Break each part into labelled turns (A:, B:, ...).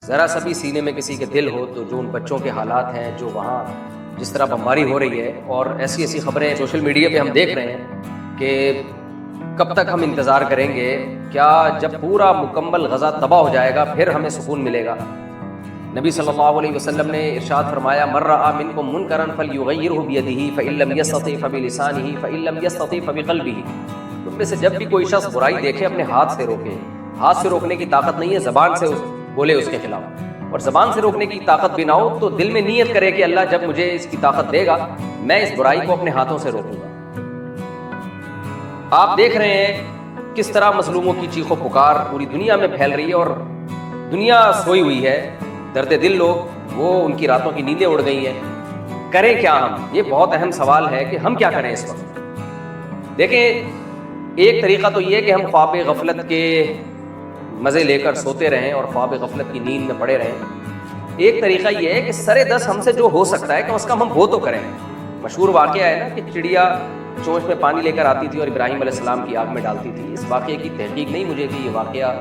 A: ذرا سا بھی سینے میں کسی کے دل ہو تو جو ان بچوں کے حالات ہیں، جو وہاں جس طرح بمباری ہو رہی ہے، اور ایسی ایسی خبریں سوشل میڈیا پہ ہم دیکھ رہے ہیں کہ کب تک ہم انتظار کریں گے؟ کیا جب پورا مکمل غزہ تباہ ہو جائے گا پھر ہمیں سکون ملے گا؟ نبی صلی اللہ علیہ وسلم نے ارشاد فرمایا، من رأى منکم منکرا فلیغیرہ بیدہ فإن لم یستطع فبلسانہ فإن لم یستطع فبقلبہ۔ تم میں سے جب بھی کوئی شخص برائی دیکھے اپنے ہاتھ سے روکے۔ ہاتھ سے روکنے کی طاقت نہیں ہے، زبان سے بولے اس کے خلاف، اور زبان سے روکنے کی طاقت بھی نہ ہو تو دل میں نیت کرے کہ اللہ جب مجھے اس کی طاقت دے گا میں اس برائی کو اپنے ہاتھوں سے روکوں گا۔ آپ دیکھ رہے ہیں کس طرح مظلوموں کی چیخ و پکار پوری دنیا میں پھیل رہی ہے، اور دنیا سوئی ہوئی ہے، درد دل لوگ وہ ان کی راتوں کی نیندیں اڑ گئی ہیں۔ کریں کیا ہم؟ یہ بہت اہم سوال ہے کہ ہم کیا کریں اس وقت۔ دیکھیں، ایک طریقہ تو یہ کہ ہم خواب غفلت کے مزے لے کر سوتے رہیں اور خواب غفلت کی نیند میں پڑے رہیں۔ ایک طریقہ یہ ہے کہ سرے دس ہم سے جو ہو سکتا ہے کم از کم ہم وہ تو کریں۔ مشہور واقعہ ہے نا کہ چڑیا چونچ میں پانی لے کر آتی تھی اور ابراہیم علیہ السلام کی آگ میں ڈالتی تھی۔ اس واقعے کی تحقیق نہیں مجھے کہ یہ واقعہ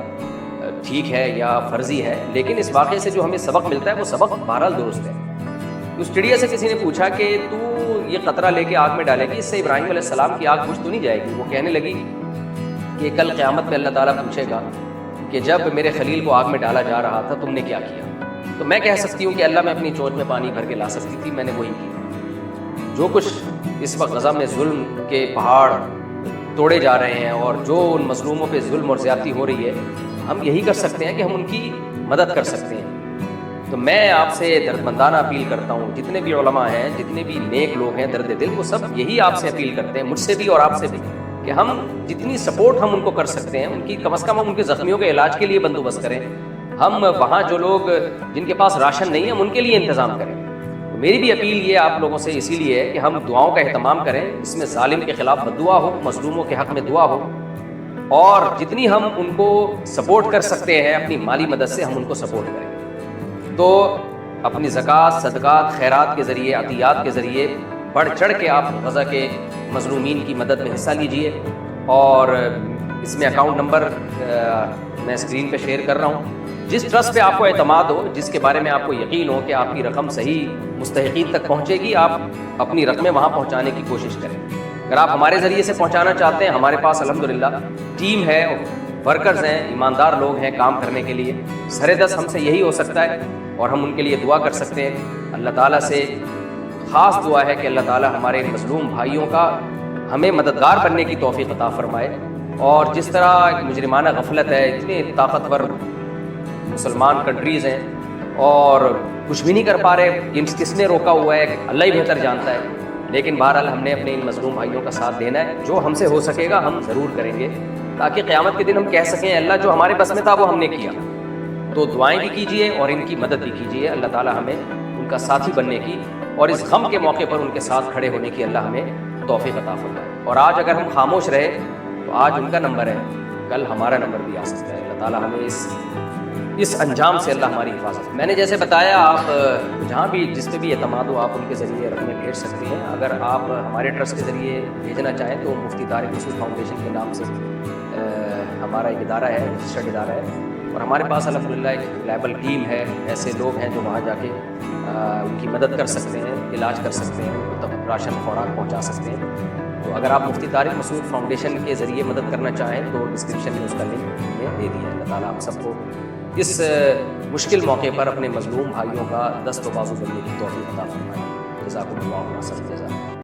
A: ٹھیک ہے یا فرضی ہے، لیکن اس واقعے سے جو ہمیں سبق ملتا ہے وہ سبق بہرحال درست ہے۔ اس چڑیا سے کسی نے پوچھا کہ تو یہ قطرہ لے کے آگ میں ڈالے گی، اس سے ابراہیم علیہ السلام کی آگ بجھ تو نہیں جائے گی؟ وہ کہنے لگی کہ کل قیامت میں اللہ تعالیٰ پوچھے گا کہ جب میرے خلیل کو آگ میں ڈالا جا رہا تھا تم نے کیا کیا؟ تو میں کہہ سکتی ہوں کہ اللہ میں اپنی چونچ میں پانی بھر کے لا سکتی تھی، میں نے وہی کیا۔ جو کچھ اس وقت غزہ میں ظلم کے پہاڑ توڑے جا رہے ہیں اور جو ان مظلوموں پہ ظلم اور زیادتی ہو رہی ہے، ہم یہی کر سکتے ہیں کہ ہم ان کی مدد کر سکتے ہیں۔ تو میں آپ سے دردمندانہ اپیل کرتا ہوں، جتنے بھی علماء ہیں، جتنے بھی نیک لوگ ہیں درد دل، وہ سب یہی آپ سے اپیل کرتے ہیں، مجھ سے بھی اور آپ سے بھی، کہ ہم جتنی سپورٹ ہم ان کو کر سکتے ہیں ان کی کم از کم ہم ان کے زخمیوں کے علاج کے لیے بندوبست کریں۔ ہم وہاں جو لوگ جن کے پاس راشن نہیں ہے ہم ان کے لیے انتظام کریں۔ میری بھی اپیل یہ آپ لوگوں سے اسی لیے ہے کہ ہم دعاؤں کا اہتمام کریں، اس میں ظالم کے خلاف بددعا ہو، مظلوموں کے حق میں دعا ہو، اور جتنی ہم ان کو سپورٹ کر سکتے ہیں اپنی مالی مدد سے ہم ان کو سپورٹ کریں۔ تو اپنی زکوٰۃ، صدقات، خیرات کے ذریعے، عطیات کے ذریعے بڑھ چڑھ کے آپ غزہ کے مظلومین کی مدد میں حصہ لیجئے، اور اس میں اکاؤنٹ نمبر میں اسکرین پہ شیئر کر رہا ہوں۔ جس ٹرسٹ پہ آپ کو اعتماد ہو، جس کے بارے میں آپ کو یقین ہو کہ آپ کی رقم صحیح مستحقین تک پہنچے گی، آپ اپنی رقمیں وہاں پہنچانے کی کوشش کریں۔ اگر آپ ہمارے ذریعے سے پہنچانا چاہتے ہیں، ہمارے پاس الحمدللہ ٹیم ہے، ورکرز ہیں، ایماندار لوگ ہیں کام کرنے کے لیے۔ سرے دس ہم سے یہی ہو سکتا ہے اور ہم ان کے لیے دعا کر سکتے ہیں۔ اللہ تعالیٰ سے خاص دعا ہے کہ اللہ تعالیٰ ہمارے مظلوم بھائیوں کا ہمیں مددگار بننے کی توفیق عطا فرمائے، اور جس طرح مجرمانہ غفلت ہے، اتنے طاقتور مسلمان کنٹریز ہیں اور کچھ بھی نہیں کر پا رہے، کس نے روکا ہوا ہے اللہ ہی بہتر جانتا ہے، لیکن بہرحال ہم نے اپنے ان مظلوم بھائیوں کا ساتھ دینا ہے۔ جو ہم سے ہو سکے گا ہم ضرور کریں گے، تاکہ قیامت کے دن ہم کہہ سکیں اللہ جو ہمارے بس میں تھا وہ ہم نے کیا۔ تو دعائیں بھی کیجیے اور ان کی مدد بھی کیجیے، اللہ تعالیٰ ہمیں ان کا ساتھی بننے کی اور اس غم کے موقع پر ان کے ساتھ کھڑے ہونے کی اللہ ہمیں توفیق عطا فرمائے۔ اور آج اگر ہم خاموش رہے تو آج ان کا نمبر ہے، کل ہمارا نمبر بھی آ سکتا ہے۔ اللہ تعالیٰ ہمیں اس انجام سے اللہ ہماری حفاظت۔ میں نے جیسے بتایا، آپ جہاں بھی جس پہ بھی اعتماد ہو آپ ان کے ذریعے رقمیں بھیج سکتے ہیں۔ اگر آپ ہمارے ٹرسٹ کے ذریعے بھیجنا چاہیں تو مفتی طارق مسعود فاؤنڈیشن کے نام سے ہمارا ایک ادارہ ہے، رجسٹرڈ ادارہ ہے، اور ہمارے پاس الحمدللہ ایک ریلائبل ٹیم ہے، ایسے لوگ ہیں جو وہاں جا کے ان کی مدد کر سکتے ہیں، علاج کر سکتے ہیں، راشن خوراک پہنچا سکتے ہیں۔ تو اگر آپ مفتی طارق مسعود فاؤنڈیشن کے ذریعے مدد کرنا چاہیں تو ڈسکرپشن میں اس کا لنک ہمیں دے دیا ہے۔ اللہ تعالیٰ ہم سب کو اس مشکل موقع پر اپنے مظلوم بھائیوں کا دست و بازو بننے کی توفیق عطا فرمائے۔ جزاکم اللہ خیر۔